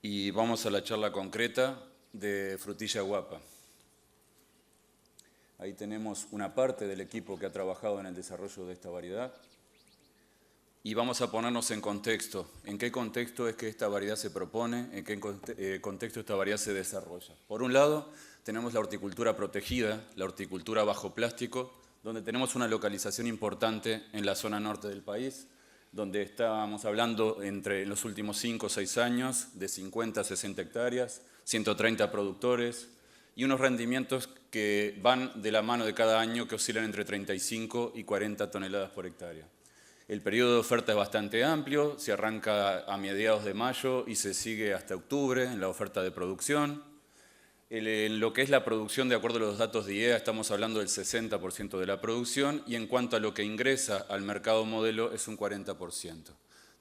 y vamos a la charla concreta de Frutilla Guapa. Ahí tenemos una parte del equipo que ha trabajado en el desarrollo de esta variedad. Y vamos a ponernos en contexto. ¿En qué contexto es que esta variedad se propone? ¿En qué contexto esta variedad se desarrolla? Por un lado, tenemos la horticultura protegida, la horticultura bajo plástico, donde tenemos una localización importante en la zona norte del país, donde estábamos hablando entre los últimos 5 o 6 años de 50 a 60 hectáreas, 130 productores y unos rendimientos que van de la mano de cada año que oscilan entre 35 y 40 toneladas por hectárea. El periodo de oferta es bastante amplio, se arranca a mediados de mayo y se sigue hasta octubre en la oferta de producción. En lo que es la producción, de acuerdo a los datos de IEA, estamos hablando del 60% de la producción y en cuanto a lo que ingresa al mercado modelo es un 40%.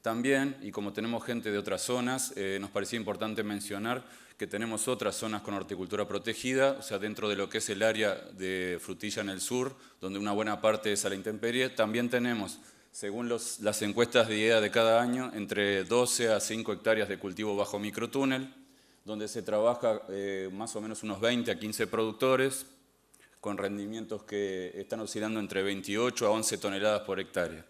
También, y como tenemos gente de otras zonas, nos parecía importante mencionar que tenemos otras zonas con horticultura protegida, o sea, dentro de lo que es el área de frutilla en el sur, donde una buena parte es a la intemperie, también tenemos, según las encuestas de IEA de cada año, entre 12 a 5 hectáreas de cultivo bajo microtúnel, donde se trabaja más o menos unos 20 a 15 productores, con rendimientos que están oscilando entre 28 a 11 toneladas por hectárea.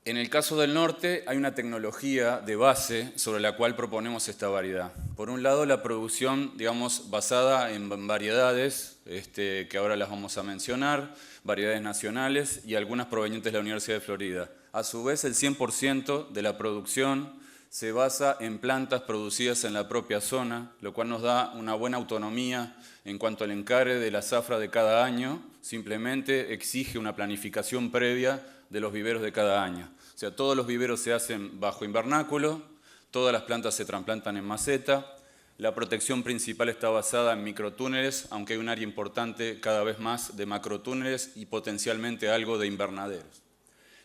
En el caso del norte hay una tecnología de base sobre la cual proponemos esta variedad. Por un lado, la producción, digamos, basada en variedades, que ahora las vamos a mencionar, variedades nacionales y algunas provenientes de la Universidad de Florida. A su vez, el 100% de la producción se basa en plantas producidas en la propia zona, lo cual nos da una buena autonomía en cuanto al encare de la zafra de cada año, simplemente exige una planificación previa de los viveros de cada año. O sea, todos los viveros se hacen bajo invernáculo, todas las plantas se trasplantan en maceta, la protección principal está basada en microtúneles, aunque hay un área importante cada vez más de macrotúneles y potencialmente algo de invernaderos.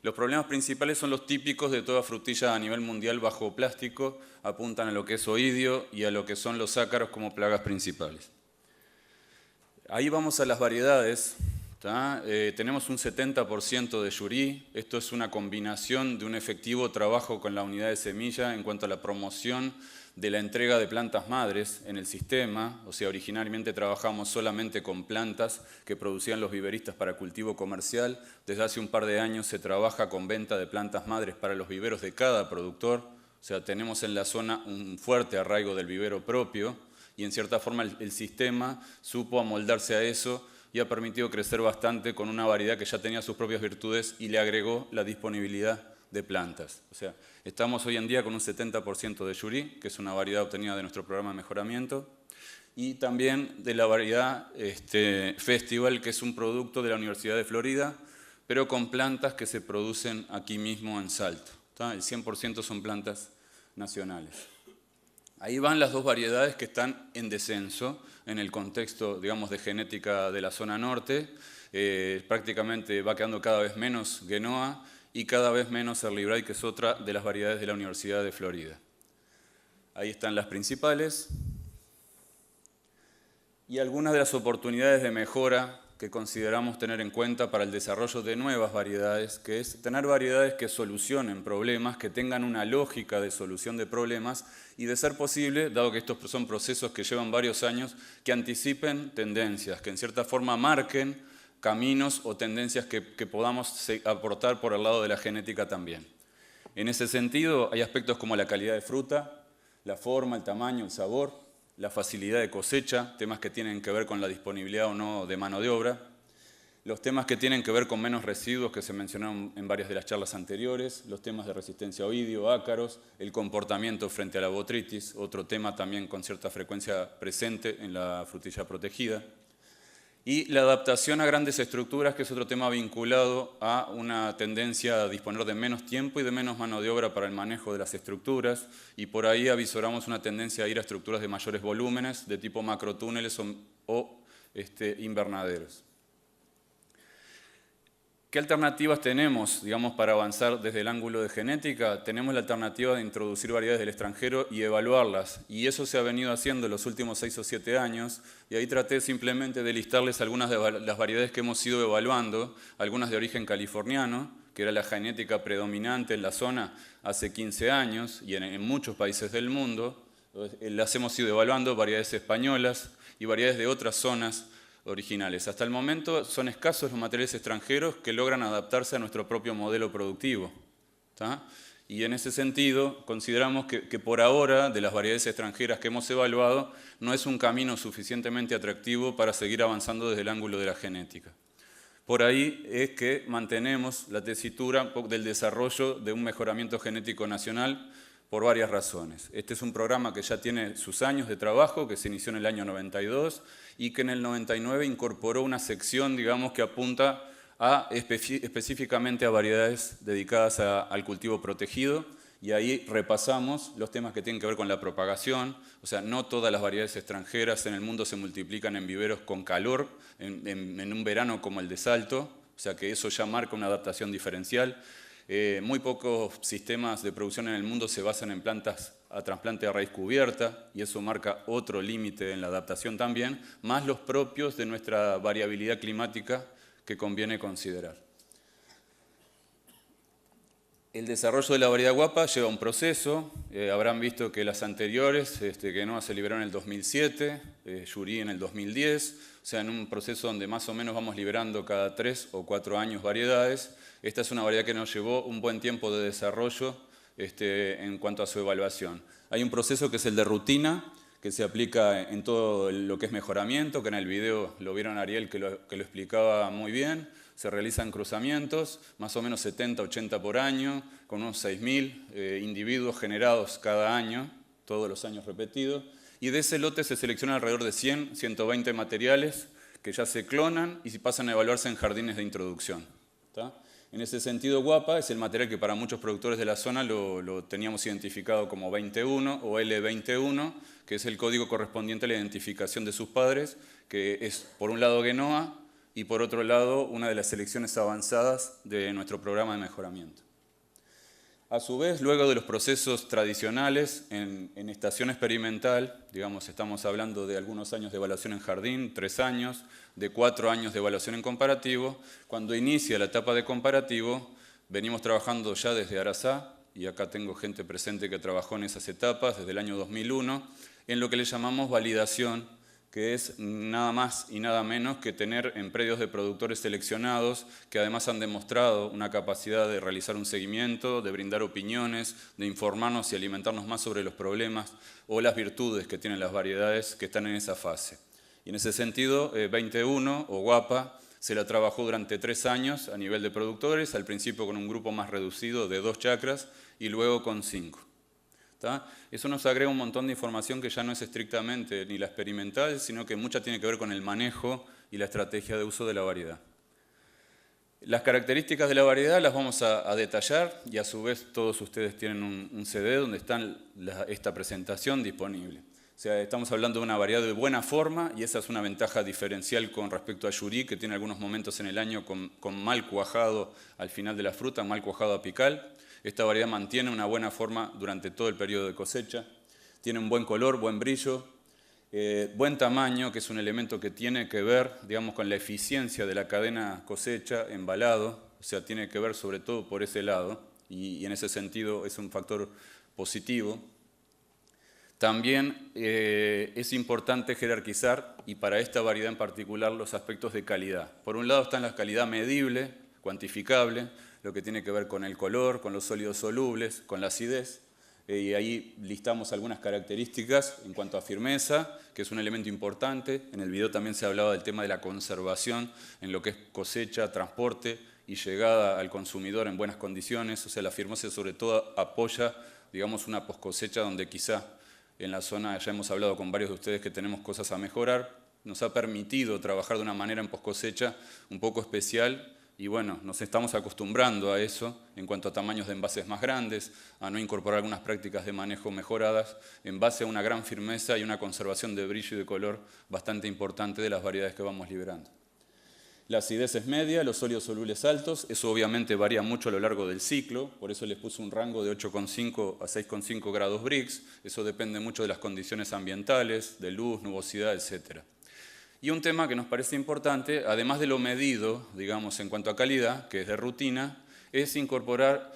Los problemas principales son los típicos de toda frutilla a nivel mundial bajo plástico, apuntan a lo que es oidio y a lo que son los ácaros como plagas principales. Ahí vamos a las variedades. Tenemos un 70% de yurí. Esto es una combinación de un efectivo trabajo con la unidad de semilla en cuanto a la promoción de la entrega de plantas madres en el sistema. O sea, originalmente trabajamos solamente con plantas que producían los viveristas para cultivo comercial. Desde hace un par de años se trabaja con venta de plantas madres para los viveros de cada productor. O sea, tenemos en la zona un fuerte arraigo del vivero propio y en cierta forma el sistema supo amoldarse a eso y ha permitido crecer bastante con una variedad que ya tenía sus propias virtudes y le agregó la disponibilidad de plantas. O sea, estamos hoy en día con un 70% de yurí, que es una variedad obtenida de nuestro programa de mejoramiento, y también de la variedad Festival, que es un producto de la Universidad de Florida, pero con plantas que se producen aquí mismo en Salto. El 100% son plantas nacionales. Ahí van las dos variedades que están en descenso en el contexto, digamos, de genética de la zona norte. Prácticamente va quedando cada vez menos Genoa y cada vez menos Early Bright, que es otra de las variedades de la Universidad de Florida. Ahí están las principales. Y algunas de las oportunidades de mejora que consideramos tener en cuenta para el desarrollo de nuevas variedades, que es tener variedades que solucionen problemas, que tengan una lógica de solución de problemas y, de ser posible, dado que estos son procesos que llevan varios años, que anticipen tendencias, que en cierta forma marquen caminos o tendencias que podamos aportar por el lado de la genética también. En ese sentido, hay aspectos como la calidad de fruta, la forma, el tamaño, el sabor, la facilidad de cosecha, temas que tienen que ver con la disponibilidad o no de mano de obra, los temas que tienen que ver con menos residuos que se mencionaron en varias de las charlas anteriores, los temas de resistencia a oidio, ácaros, el comportamiento frente a la botrytis, otro tema también con cierta frecuencia presente en la frutilla protegida, y la adaptación a grandes estructuras, que es otro tema vinculado a una tendencia a disponer de menos tiempo y de menos mano de obra para el manejo de las estructuras, y por ahí avisoramos una tendencia a ir a estructuras de mayores volúmenes, de tipo macrotúneles o invernaderos. ¿Qué alternativas tenemos, digamos, para avanzar desde el ángulo de genética? Tenemos la alternativa de introducir variedades del extranjero y evaluarlas. Y eso se ha venido haciendo en los últimos 6 o 7 años. Y ahí traté simplemente de listarles algunas de las variedades que hemos ido evaluando, algunas de origen californiano, que era la genética predominante en la zona hace 15 años y en muchos países del mundo. Las hemos ido evaluando, variedades españolas y variedades de otras zonas originales. Hasta el momento son escasos los materiales extranjeros que logran adaptarse a nuestro propio modelo productivo. ¿Tá? Y en ese sentido consideramos que por ahora, de las variedades extranjeras que hemos evaluado, no es un camino suficientemente atractivo para seguir avanzando desde el ángulo de la genética. Por ahí es que mantenemos la tesitura del desarrollo de un mejoramiento genético nacional por varias razones. Este es un programa que ya tiene sus años de trabajo, que se inició en el año 92 y que en el 99 incorporó una sección, digamos, que apunta específicamente a variedades dedicadas al cultivo protegido, y ahí repasamos los temas que tienen que ver con la propagación. O sea, no todas las variedades extranjeras en el mundo se multiplican en viveros con calor, en un verano como el de Salto, o sea que eso ya marca una adaptación diferencial. Muy pocos sistemas de producción en el mundo se basan en plantas a trasplante a raíz cubierta, y eso marca otro límite en la adaptación también, más los propios de nuestra variabilidad climática que conviene considerar. El desarrollo de la variedad guapa lleva un proceso. Habrán visto que las anteriores, que no se liberaron en el 2007, Jurí en el 2010, o sea, en un proceso donde más o menos vamos liberando cada 3 o 4 años variedades. Esta es una variedad que nos llevó un buen tiempo de desarrollo en cuanto a su evaluación. Hay un proceso que es el de rutina, que se aplica en todo lo que es mejoramiento, que en el video lo vieron Ariel que lo explicaba muy bien. Se realizan cruzamientos, más o menos 70, 80 por año, con unos 6.000 individuos generados cada año, todos los años repetidos. Y de ese lote se seleccionan alrededor de 100, 120 materiales que ya se clonan y pasan a evaluarse en jardines de introducción. ¿Tá? En ese sentido, guapa es el material que para muchos productores de la zona lo teníamos identificado como 21 o L21, que es el código correspondiente a la identificación de sus padres, que es por un lado Guenoa, y por otro lado, una de las selecciones avanzadas de nuestro programa de mejoramiento. A su vez, luego de los procesos tradicionales en estación experimental, digamos, estamos hablando de algunos años de evaluación en jardín, 3 años, de 4 años de evaluación en comparativo, cuando inicia la etapa de comparativo, venimos trabajando ya desde Arazá, y acá tengo gente presente que trabajó en esas etapas desde el año 2001, en lo que le llamamos validación, que es nada más y nada menos que tener en predios de productores seleccionados que además han demostrado una capacidad de realizar un seguimiento, de brindar opiniones, de informarnos y alimentarnos más sobre los problemas o las virtudes que tienen las variedades que están en esa fase. Y en ese sentido, 21 o guapa se la trabajó durante 3 años a nivel de productores, al principio con un grupo más reducido de 2 chacras y luego con 5. ¿Tá? Eso nos agrega un montón de información que ya no es estrictamente ni la experimental, sino que mucha tiene que ver con el manejo y la estrategia de uso de la variedad. Las características de la variedad las vamos a detallar, y a su vez todos ustedes tienen un CD donde está esta presentación disponible. O sea, estamos hablando de una variedad de buena forma, y esa es una ventaja diferencial con respecto a Jurí, que tiene algunos momentos en el año con mal cuajado al final de la fruta, mal cuajado apical. Esta variedad mantiene una buena forma durante todo el periodo de cosecha, tiene un buen color, buen brillo, buen tamaño, que es un elemento que tiene que ver, digamos, con la eficiencia de la cadena cosecha, embalado, o sea, tiene que ver sobre todo por ese lado, y en ese sentido es un factor positivo. También es importante jerarquizar, y para esta variedad en particular, los aspectos de calidad. Por un lado está la calidad medible, cuantificable, lo que tiene que ver con el color, con los sólidos solubles, con la acidez, y ahí listamos algunas características en cuanto a firmeza, que es un elemento importante. En el video también se hablaba del tema de la conservación en lo que es cosecha, transporte y llegada al consumidor en buenas condiciones. O sea, la firmeza sobre todo apoya, digamos, una poscosecha donde quizá en la zona, ya hemos hablado con varios de ustedes que tenemos cosas a mejorar, nos ha permitido trabajar de una manera en poscosecha un poco especial. Y bueno, nos estamos acostumbrando a eso en cuanto a tamaños de envases más grandes, a no incorporar algunas prácticas de manejo mejoradas en base a una gran firmeza y una conservación de brillo y de color bastante importante de las variedades que vamos liberando. La acidez es media, los óleos solubles altos, eso obviamente varía mucho a lo largo del ciclo, por eso les puse un rango de 8,5 a 6,5 grados Brix, eso depende mucho de las condiciones ambientales, de luz, nubosidad, etc. Y un tema que nos parece importante, además de lo medido, digamos, en cuanto a calidad, que es de rutina, es incorporar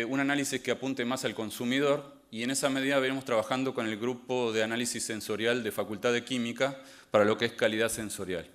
un análisis que apunte más al consumidor, y en esa medida venimos trabajando con el grupo de análisis sensorial de Facultad de Química para lo que es calidad sensorial.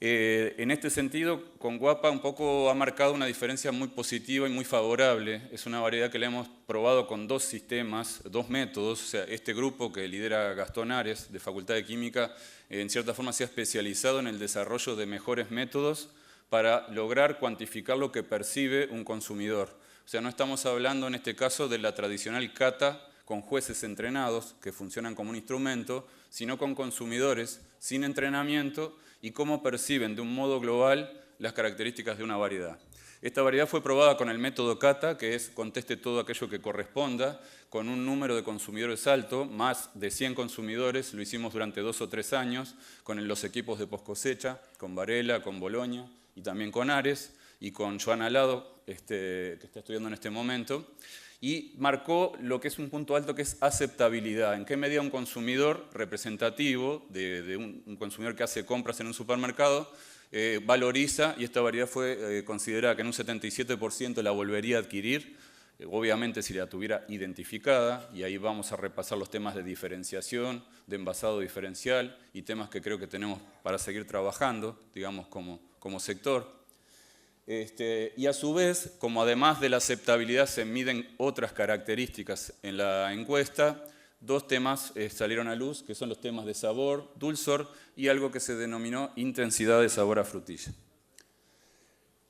En este sentido, con Guapa un poco ha marcado una diferencia muy positiva y muy favorable. Es una variedad que la hemos probado con dos sistemas, dos métodos. O sea, este grupo que lidera Gastón Ares, de Facultad de Química, en cierta forma se ha especializado en el desarrollo de mejores métodos para lograr cuantificar lo que percibe un consumidor. O sea, no estamos hablando en este caso de la tradicional cata con jueces entrenados que funcionan como un instrumento, sino con consumidores sin entrenamiento y cómo perciben de un modo global las características de una variedad. Esta variedad fue probada con el método cata, que es conteste todo aquello que corresponda, con un número de consumidores alto, más de 100 consumidores, lo hicimos durante 2 o 3 años, con los equipos de poscosecha, con Varela, con Boloña y también con Ares, y con Joan Alado, que está estudiando en este momento, y marcó lo que es un punto alto, que es aceptabilidad. En qué medida un consumidor representativo, de un consumidor que hace compras en un supermercado, valoriza, y esta variedad fue considerada que en un 77% la volvería a adquirir, obviamente si la tuviera identificada, y ahí vamos a repasar los temas de diferenciación, de envasado diferencial, y temas que creo que tenemos para seguir trabajando, digamos, como sector. Y a su vez, como además de la aceptabilidad se miden otras características en la encuesta, dos temas salieron a luz, que son los temas de sabor, dulzor y algo que se denominó intensidad de sabor a frutilla.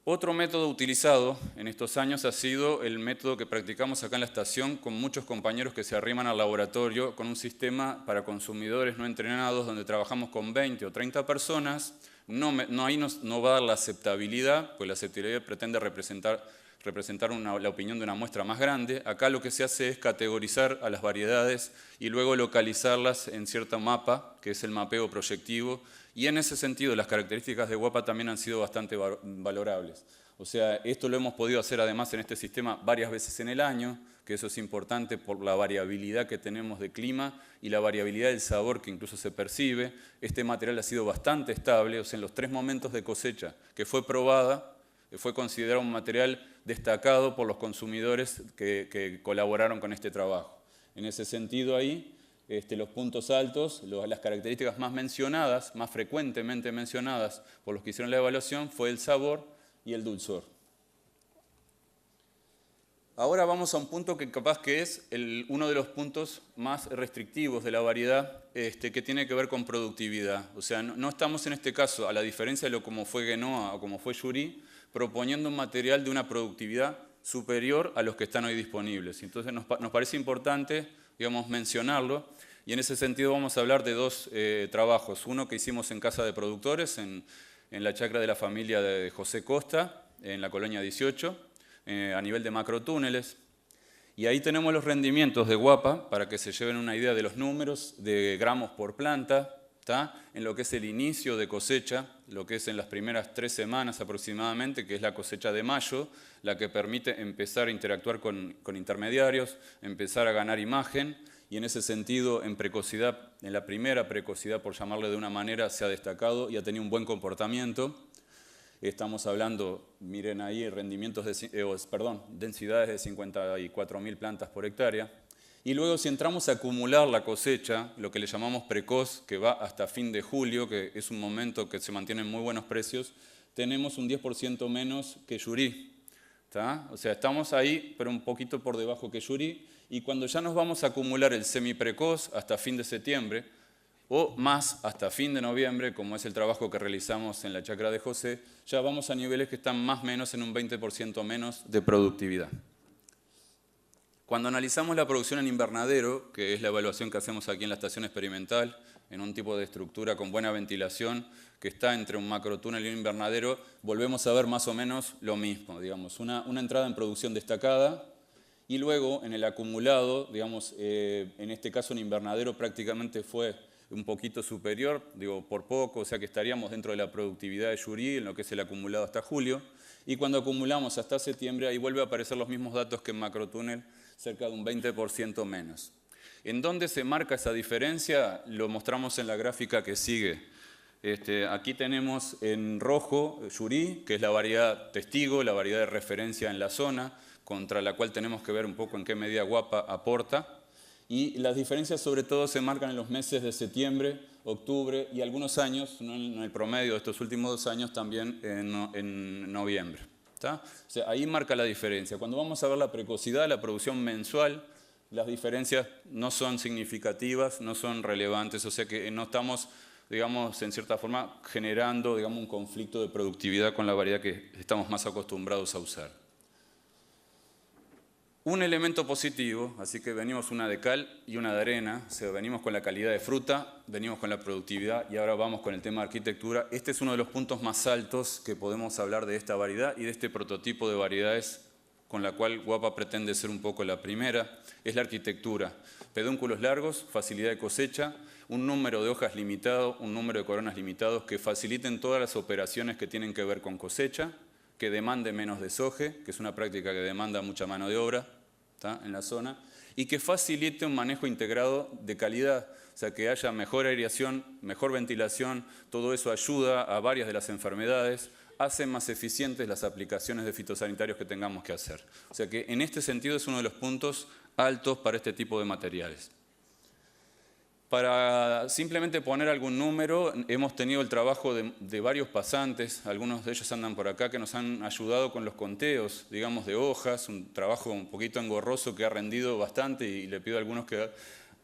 Otro método utilizado en estos años ha sido el método que practicamos acá en la estación con muchos compañeros que se arriman al laboratorio con un sistema para consumidores no entrenados donde trabajamos con 20 o 30 personas. Ahí no va a dar la aceptabilidad, pues la aceptabilidad pretende representar la opinión de una muestra más grande. Acá lo que se hace es categorizar a las variedades y luego localizarlas en cierto mapa, que es el mapeo proyectivo, y en ese sentido las características de Guapa también han sido bastante valorables. O sea, esto lo hemos podido hacer además en este sistema varias veces en el año, que eso es importante por la variabilidad que tenemos de clima y la variabilidad del sabor que incluso se percibe. Este material ha sido bastante estable, o sea, en los 3 momentos de cosecha que fue probada, fue considerado un material destacado por los consumidores que colaboraron con este trabajo. En ese sentido ahí, los puntos altos, las características más mencionadas, más frecuentemente mencionadas por los que hicieron la evaluación, fue el sabor y el dulzor. Ahora vamos a un punto que capaz que es uno de los puntos más restrictivos de la variedad, que tiene que ver con productividad. O sea, no estamos en este caso, a la diferencia de lo como fue Genoa o como fue Jury, proponiendo un material de una productividad superior a los que están hoy disponibles. Entonces nos parece importante, digamos, mencionarlo, y en ese sentido vamos a hablar de 2 trabajos. Uno que hicimos en Casa de Productores, en la chacra de la familia de José Costa, en la Colonia 18, a nivel de macrotúneles. Y ahí tenemos los rendimientos de Guapa, para que se lleven una idea de los números de gramos por planta, en lo que es el inicio de cosecha, lo que es en las primeras 3 semanas aproximadamente, que es la cosecha de mayo, la que permite empezar a interactuar con intermediarios, empezar a ganar imagen, y en ese sentido, en precocidad, en la primera precocidad, por llamarle de una manera, se ha destacado y ha tenido un buen comportamiento. Estamos hablando, miren ahí, densidades de 54.000 plantas por hectárea. Y luego si entramos a acumular la cosecha, lo que le llamamos precoz, que va hasta fin de julio, que es un momento que se mantienen muy buenos precios, tenemos un 10% menos que Jury. O sea, estamos ahí, pero un poquito por debajo que Jury. Y cuando ya nos vamos a acumular el semiprecoz hasta fin de septiembre, o más hasta fin de noviembre, como es el trabajo que realizamos en la chacra de José, ya vamos a niveles que están más o menos en un 20% menos de productividad. Cuando analizamos la producción en invernadero, que es la evaluación que hacemos aquí en la estación experimental, en un tipo de estructura con buena ventilación, que está entre un macrotúnel y un invernadero, volvemos a ver más o menos lo mismo, digamos, una entrada en producción destacada, y luego en el acumulado, digamos, en este caso en invernadero prácticamente fue un poquito superior, digo por poco, o sea que estaríamos dentro de la productividad de Yuri en lo que es el acumulado hasta julio. Y cuando acumulamos hasta septiembre, ahí vuelve a aparecer los mismos datos que en macrotúnel, cerca de un 20% menos. ¿En dónde se marca esa diferencia? Lo mostramos en la gráfica que sigue. Aquí tenemos en rojo Yuri, que es la variedad testigo, la variedad de referencia en la zona, contra la cual tenemos que ver un poco en qué medida Guapa aporta. Y las diferencias sobre todo se marcan en los meses de septiembre, octubre y algunos años, no en el promedio de estos últimos 2 años, también en noviembre. ¿Tá? O sea, ahí marca la diferencia. Cuando vamos a ver la precocidad, la producción mensual, las diferencias no son significativas, no son relevantes, o sea que no estamos, digamos, en cierta forma generando, digamos, un conflicto de productividad con la variedad que estamos más acostumbrados a usar. Un elemento positivo, así que venimos una de cal y una de arena, o sea, venimos con la calidad de fruta, venimos con la productividad y ahora vamos con el tema de arquitectura. Este es uno de los puntos más altos que podemos hablar de esta variedad y de este prototipo de variedades con la cual Guapa pretende ser un poco la primera, es la arquitectura. Pedúnculos largos, facilidad de cosecha, un número de hojas limitado, un número de coronas limitados que faciliten todas las operaciones que tienen que ver con cosecha, que demande menos desoje, que es una práctica que demanda mucha mano de obra, ¿tá?, en la zona, y que facilite un manejo integrado de calidad, o sea, que haya mejor aireación, mejor ventilación, todo eso ayuda a varias de las enfermedades, hace más eficientes las aplicaciones de fitosanitarios que tengamos que hacer. O sea que en este sentido es uno de los puntos altos para este tipo de materiales. Para simplemente poner algún número, hemos tenido el trabajo de varios pasantes, algunos de ellos andan por acá, que nos han ayudado con los conteos, digamos, de hojas, un trabajo un poquito engorroso que ha rendido bastante y le pido a algunos que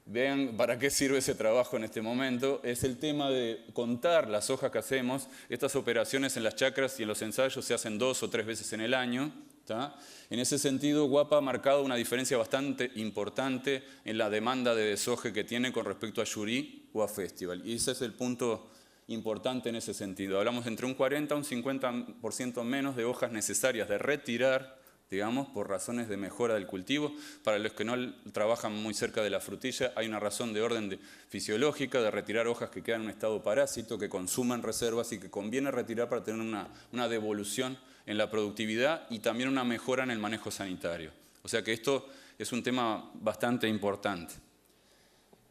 vean para qué sirve ese trabajo en este momento. Es el tema de contar las hojas que hacemos. Estas operaciones en las chacras y en los ensayos se hacen 2 o 3 veces en el año. ¿Tá? En ese sentido, Guapa ha marcado una diferencia bastante importante en la demanda de desoje que tiene con respecto a Yuri o a Festival. Y ese es el punto importante en ese sentido. Hablamos entre un 40 a un 50% menos de hojas necesarias de retirar, digamos, por razones de mejora del cultivo. Para los que no trabajan muy cerca de la frutilla, hay una razón de orden fisiológica de retirar hojas que quedan en un estado parásito, que consuman reservas y que conviene retirar para tener una devolución en la productividad y también una mejora en el manejo sanitario. O sea que esto es un tema bastante importante.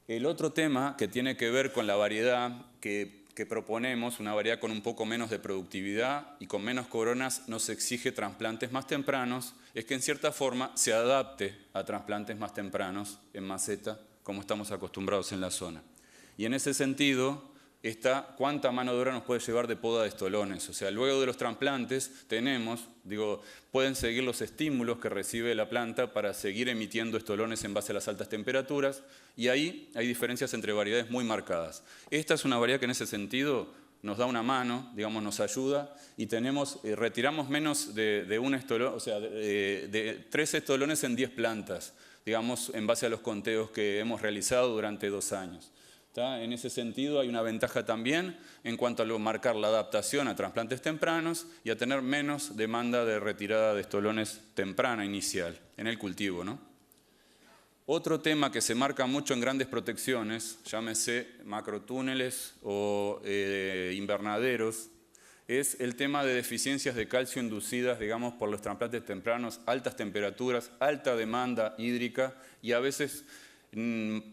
El otro tema que tiene que ver con la variedad que proponemos, una variedad con un poco menos de productividad y con menos coronas, nos exige trasplantes más tempranos, es que en cierta forma se adapte a trasplantes más tempranos en maceta, como estamos acostumbrados en la zona. Y en ese sentido está cuánta mano de obra nos puede llevar de poda de estolones. O sea, luego de los trasplantes tenemos, pueden seguir los estímulos que recibe la planta para seguir emitiendo estolones en base a las altas temperaturas y ahí hay diferencias entre variedades muy marcadas. Esta es una variedad que en ese sentido nos da una mano, digamos, nos ayuda y retiramos menos de un estolón, o sea, de 3 estolones en 10 plantas, digamos, en base a los conteos que hemos realizado durante 2 años. En ese sentido hay una ventaja también en cuanto a marcar la adaptación a trasplantes tempranos y a tener menos demanda de retirada de estolones temprana inicial en el cultivo, ¿no? Otro tema que se marca mucho en grandes protecciones, llámese macrotúneles o invernaderos, es el tema de deficiencias de calcio inducidas, digamos, por los trasplantes tempranos, altas temperaturas, alta demanda hídrica y a veces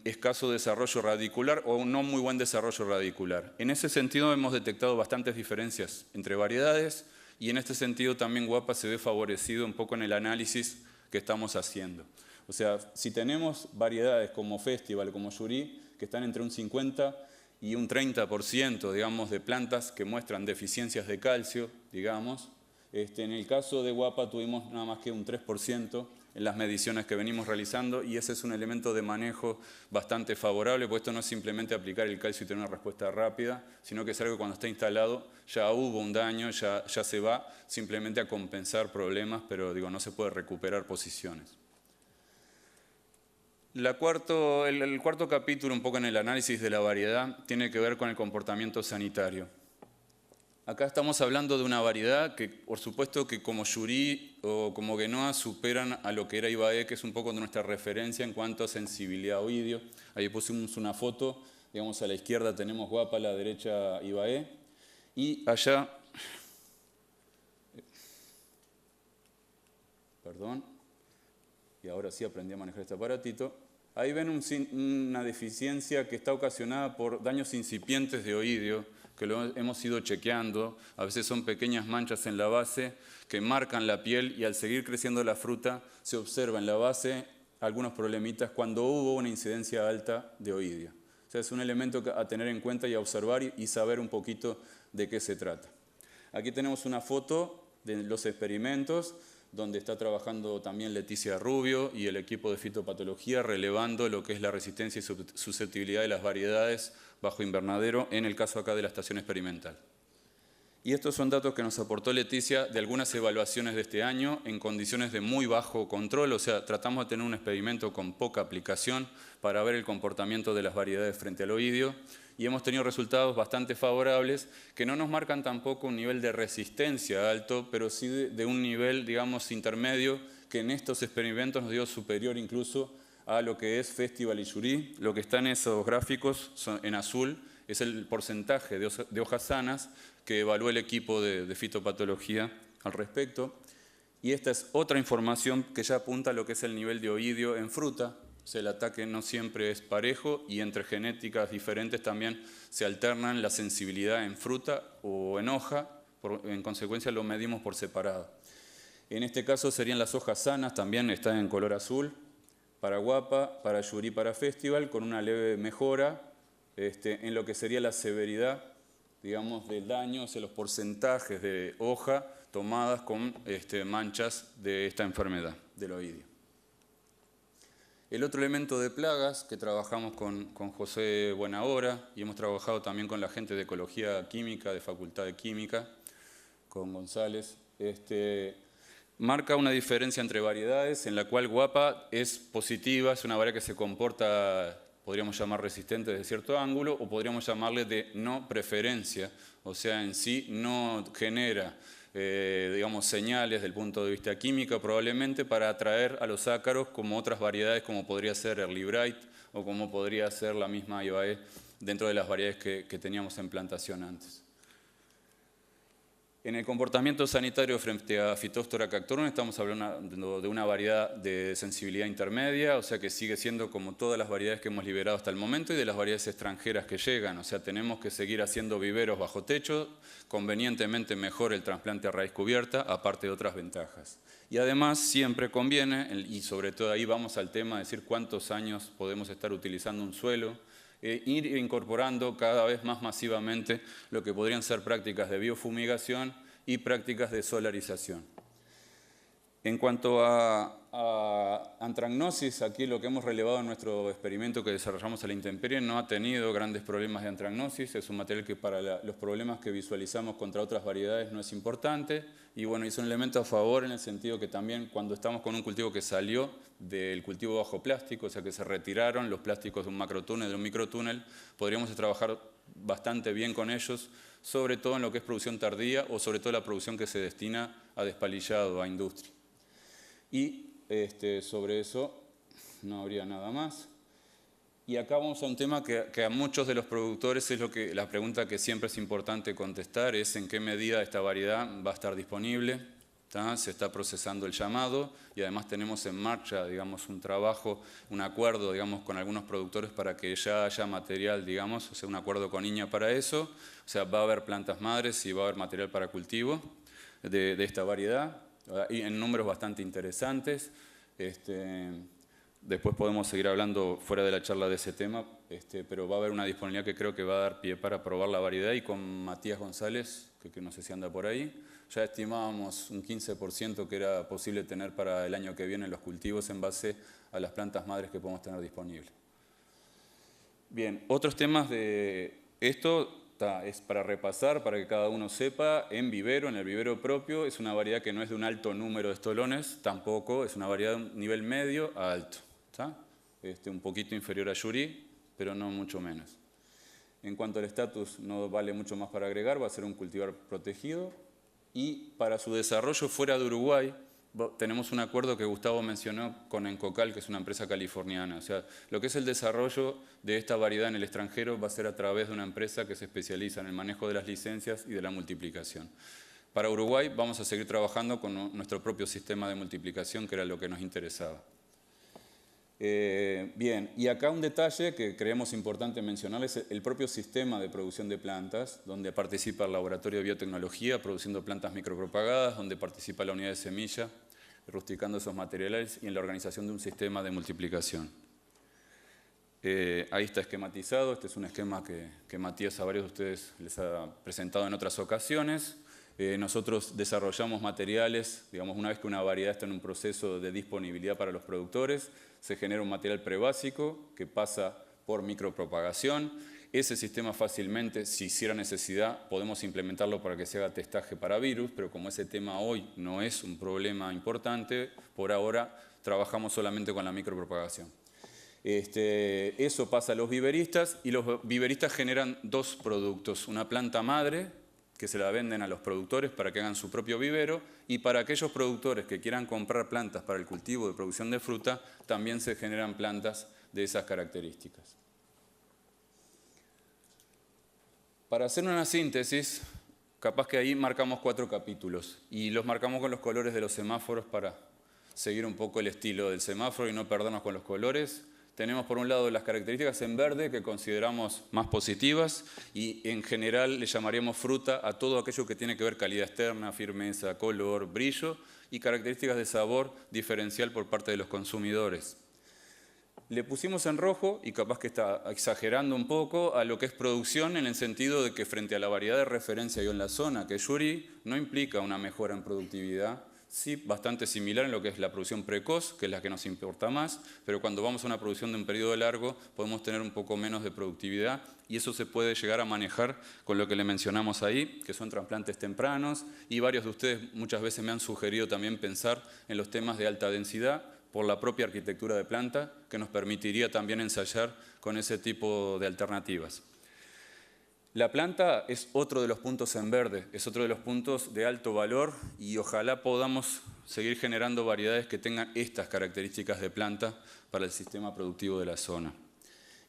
escaso desarrollo radicular o un no muy buen desarrollo radicular. En ese sentido hemos detectado bastantes diferencias entre variedades y en este sentido también Guapa se ve favorecido un poco en el análisis que estamos haciendo. O sea, si tenemos variedades como Festival, como Yuri, que están entre un 50 y un 30%, digamos, de plantas que muestran deficiencias de calcio, digamos, en el caso de Guapa tuvimos nada más que un 3% en las mediciones que venimos realizando y ese es un elemento de manejo bastante favorable, porque esto no es simplemente aplicar el calcio y tener una respuesta rápida, sino que es algo que cuando está instalado ya hubo un daño, ya se va simplemente a compensar problemas, pero no se puede recuperar posiciones. El cuarto capítulo, un poco en el análisis de la variedad, tiene que ver con el comportamiento sanitario. Acá estamos hablando de una variedad que, por supuesto, que como Yuri o como Guenoa superan a lo que era Ibae, que es un poco nuestra referencia en cuanto a sensibilidad a oidio. Ahí pusimos una foto, Digamos, a la izquierda tenemos Guapa, a la derecha Ibaé. Y allá, perdón, y ahora sí aprendí a manejar este aparatito. Ahí ven una deficiencia que está ocasionada por daños incipientes de oidio, que lo hemos ido chequeando. A veces son pequeñas manchas en la base que marcan la piel y al seguir creciendo la fruta se observa en la base algunos problemitas cuando hubo una incidencia alta de oidio. O sea, es un elemento a tener en cuenta y a observar y saber un poquito de qué se trata. Aquí tenemos una foto de los experimentos donde está trabajando también Leticia Rubio y el equipo de fitopatología relevando lo que es la resistencia y susceptibilidad de las variedades bajo invernadero, en el caso acá de la estación experimental. Y estos son datos que nos aportó Leticia de algunas evaluaciones de este año en condiciones de muy bajo control, o sea, tratamos de tener un experimento con poca aplicación para ver el comportamiento de las variedades frente al oidio, y hemos tenido resultados bastante favorables que no nos marcan tampoco un nivel de resistencia alto, pero sí de un nivel, digamos, intermedio, que en estos experimentos nos dio superior incluso a lo que es Festival y Jury. Lo que está en esos gráficos en azul es el porcentaje de hojas sanas que evaluó el equipo de fitopatología al respecto. Y esta es otra información que ya apunta a lo que es el nivel de oidio en fruta. O sea, el ataque no siempre es parejo y entre genéticas diferentes también se alternan la sensibilidad en fruta o en hoja. En consecuencia lo medimos por separado. En este caso serían las hojas sanas, también están en color azul, para Guapa, para Jury, para Festival, con una leve mejora en lo que sería la severidad, digamos, del daño, o sea, los porcentajes de hoja tomadas con manchas de esta enfermedad del oidio. El otro elemento de plagas que trabajamos con José Buenahora y hemos trabajado también con la gente de Ecología Química, de Facultad de Química, con González, marca una diferencia entre variedades en la cual Guapa es positiva, es una variedad que se comporta, podríamos llamar resistente desde cierto ángulo, o podríamos llamarle de no preferencia, o sea, en sí no genera digamos, señales del punto de vista químico probablemente para atraer a los ácaros como otras variedades como podría ser Early Bright o como podría ser la misma Ibaé dentro de las variedades que teníamos en plantación antes. En el comportamiento sanitario frente a Phytophthora cactorum estamos hablando de una variedad de sensibilidad intermedia, o sea que sigue siendo como todas las variedades que hemos liberado hasta el momento y de las variedades extranjeras que llegan, o sea tenemos que seguir haciendo viveros bajo techo, convenientemente mejor el trasplante a raíz cubierta, aparte de otras ventajas. Y además siempre conviene, y sobre todo ahí vamos al tema de decir cuántos años podemos estar utilizando un suelo, ir incorporando cada vez más masivamente lo que podrían ser prácticas de biofumigación y prácticas de solarización. En cuanto a antracnosis, aquí lo que hemos relevado en nuestro experimento que desarrollamos a la intemperie no ha tenido grandes problemas de antracnosis, es un material que para los problemas que visualizamos contra otras variedades no es importante y bueno, es un elemento a favor en el sentido que también cuando estamos con un cultivo que salió del cultivo bajo plástico, o sea que se retiraron los plásticos de un macrotúnel, de un microtúnel, podríamos trabajar bastante bien con ellos, sobre todo en lo que es producción tardía o sobre todo la producción que se destina a despalillado, a industria. Y sobre eso no habría nada más. Y acá vamos a un tema que a muchos de los productores es la pregunta que siempre es importante contestar, es en qué medida esta variedad va a estar disponible. Se está procesando el llamado y además tenemos en marcha, digamos, un trabajo, un acuerdo, digamos, con algunos productores para que ya haya material, digamos, o sea, un acuerdo con INEA para eso. O sea, va a haber plantas madres y va a haber material para cultivo de esta variedad, y en números bastante interesantes. Después podemos seguir hablando fuera de la charla de ese tema, pero va a haber una disponibilidad que creo que va a dar pie para probar la variedad y con Matías González, que no sé si anda por ahí, ya estimábamos un 15% que era posible tener para el año que viene los cultivos en base a las plantas madres que podemos tener disponibles. Bien, otros temas de esto es para repasar, para que cada uno sepa, en el vivero propio, es una variedad que no es de un alto número de estolones, tampoco, es una variedad de un nivel medio a alto. Un poquito inferior a Jury, pero no mucho menos. En cuanto al estatus, no vale mucho más para agregar, va a ser un cultivar protegido y para su desarrollo fuera de Uruguay tenemos un acuerdo que Gustavo mencionó con Encocal, que es una empresa californiana. O sea, lo que es el desarrollo de esta variedad en el extranjero va a ser a través de una empresa que se especializa en el manejo de las licencias y de la multiplicación. Para Uruguay vamos a seguir trabajando con nuestro propio sistema de multiplicación, que era lo que nos interesaba. Bien, y acá un detalle que creemos importante mencionar es el propio sistema de producción de plantas, donde participa el Laboratorio de Biotecnología produciendo plantas micropropagadas, donde participa la unidad de semilla, rusticando esos materiales y en la organización de un sistema de multiplicación. Ahí está esquematizado, este es un esquema que Matías a varios de ustedes les ha presentado en otras ocasiones. Nosotros desarrollamos materiales, digamos, una vez que una variedad está en un proceso de disponibilidad para los productores, se genera un material prebásico que pasa por micropropagación. Ese sistema fácilmente, si hiciera necesidad, podemos implementarlo para que se haga testaje para virus, pero como ese tema hoy no es un problema importante, por ahora trabajamos solamente con la micropropagación. Eso pasa a los viveristas y los viveristas generan dos productos, una planta madre, que se la venden a los productores para que hagan su propio vivero, y para aquellos productores que quieran comprar plantas para el cultivo de producción de fruta, también se generan plantas de esas características. Para hacer una síntesis, capaz que ahí marcamos 4 capítulos, y los marcamos con los colores de los semáforos para seguir un poco el estilo del semáforo y no perdernos con los colores. Tenemos por un lado las características en verde que consideramos más positivas y en general le llamaríamos fruta a todo aquello que tiene que ver calidad externa, firmeza, color, brillo y características de sabor diferencial por parte de los consumidores. Le pusimos en rojo, y capaz que está exagerando un poco, a lo que es producción en el sentido de que frente a la variedad de referencia y en la zona que es Yuri, no implica una mejora en productividad. Sí, bastante similar en lo que es la producción precoz, que es la que nos importa más, pero cuando vamos a una producción de un periodo largo podemos tener un poco menos de productividad y eso se puede llegar a manejar con lo que le mencionamos ahí, que son trasplantes tempranos, y varios de ustedes muchas veces me han sugerido también pensar en los temas de alta densidad por la propia arquitectura de planta, que nos permitiría también ensayar con ese tipo de alternativas. La planta es otro de los puntos en verde, es otro de los puntos de alto valor y ojalá podamos seguir generando variedades que tengan estas características de planta para el sistema productivo de la zona.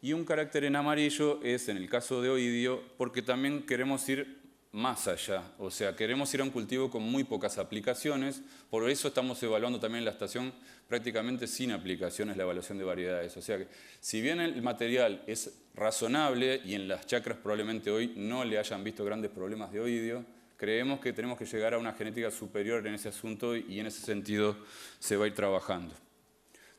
Y un carácter en amarillo es en el caso de oidio porque también queremos ir más allá, o sea, queremos ir a un cultivo con muy pocas aplicaciones, por eso estamos evaluando también en la estación prácticamente sin aplicaciones la evaluación de variedades. O sea que si bien el material es razonable y en las chacras probablemente hoy no le hayan visto grandes problemas de oidio, creemos que tenemos que llegar a una genética superior en ese asunto y en ese sentido se va a ir trabajando.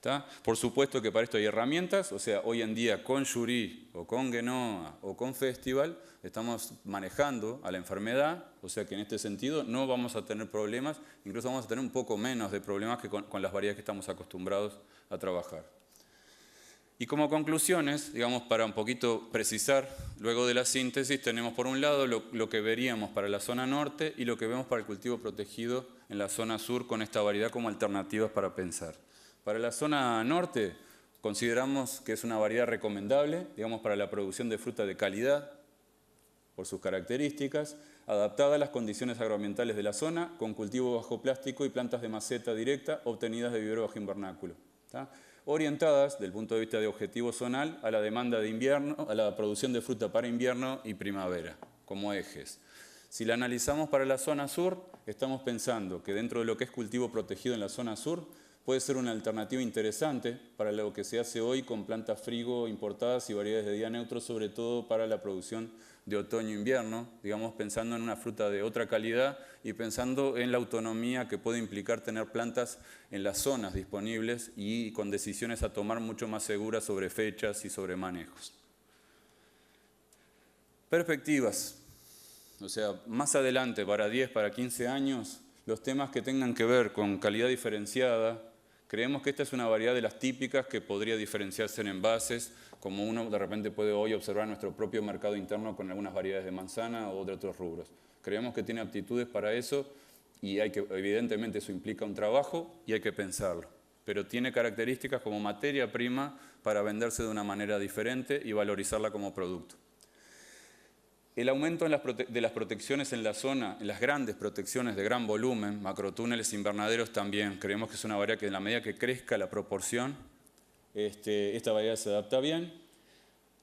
¿Tá? Por supuesto que para esto hay herramientas, o sea, hoy en día con Yuri o con Genoa o con Festival estamos manejando a la enfermedad, o sea que en este sentido no vamos a tener problemas, incluso vamos a tener un poco menos de problemas que con las variedades que estamos acostumbrados a trabajar. Y como conclusiones, digamos, para un poquito precisar, luego de la síntesis tenemos por un lado lo que veríamos para la zona norte y lo que vemos para el cultivo protegido en la zona sur con esta variedad como alternativas para pensar. Para la zona norte consideramos que es una variedad recomendable, digamos, para la producción de fruta de calidad, por sus características, adaptada a las condiciones agroambientales de la zona, con cultivo bajo plástico y plantas de maceta directa obtenidas de vivero bajo invernáculo. ¿Tá? Orientadas, desde el punto de vista de objetivo zonal, a la demanda de invierno, a la producción de fruta para invierno y primavera, como ejes. Si la analizamos para la zona sur, estamos pensando que dentro de lo que es cultivo protegido en la zona sur, puede ser una alternativa interesante para lo que se hace hoy con plantas frigo importadas y variedades de día neutro, sobre todo para la producción de otoño-invierno, digamos, pensando en una fruta de otra calidad y pensando en la autonomía que puede implicar tener plantas en las zonas disponibles y con decisiones a tomar mucho más seguras sobre fechas y sobre manejos. Perspectivas. O sea, más adelante, para 10, para 15 años, los temas que tengan que ver con calidad diferenciada, creemos que esta es una variedad de las típicas que podría diferenciarse en envases, como uno de repente puede hoy observar en nuestro propio mercado interno con algunas variedades de manzana o de otros rubros. Creemos que tiene aptitudes para eso y evidentemente eso implica un trabajo y hay que pensarlo. Pero tiene características como materia prima para venderse de una manera diferente y valorizarla como producto. El aumento de las protecciones en la zona, en las grandes protecciones de gran volumen, macrotúneles, invernaderos también, creemos que es una variedad que en la medida que crezca la proporción, esta variedad se adapta bien.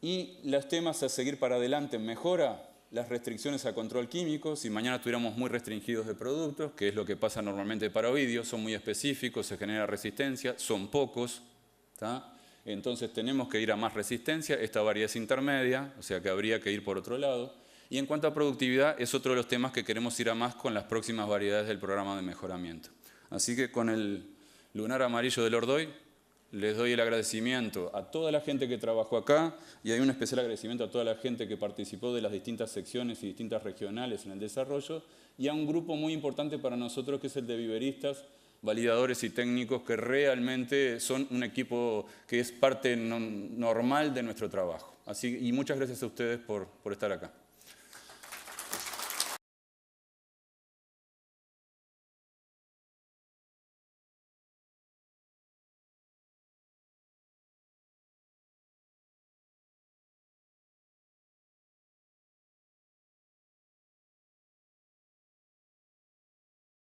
Y los temas a seguir para adelante en mejora, las restricciones a control químico. Si mañana tuviéramos muy restringidos de productos, que es lo que pasa normalmente para ovidios, son muy específicos, se genera resistencia, son pocos, ¿tá? Entonces tenemos que ir a más resistencia, esta variedad es intermedia, o sea que habría que ir por otro lado. Y en cuanto a productividad, es otro de los temas que queremos ir a más con las próximas variedades del programa de mejoramiento. Así que con el lunar amarillo del Ordoy, les doy el agradecimiento a toda la gente que trabajó acá y hay un especial agradecimiento a toda la gente que participó de las distintas secciones y distintas regionales en el desarrollo y a un grupo muy importante para nosotros que es el de viveristas, validadores y técnicos que realmente son un equipo que es parte normal de nuestro trabajo. Y muchas gracias a ustedes por estar acá.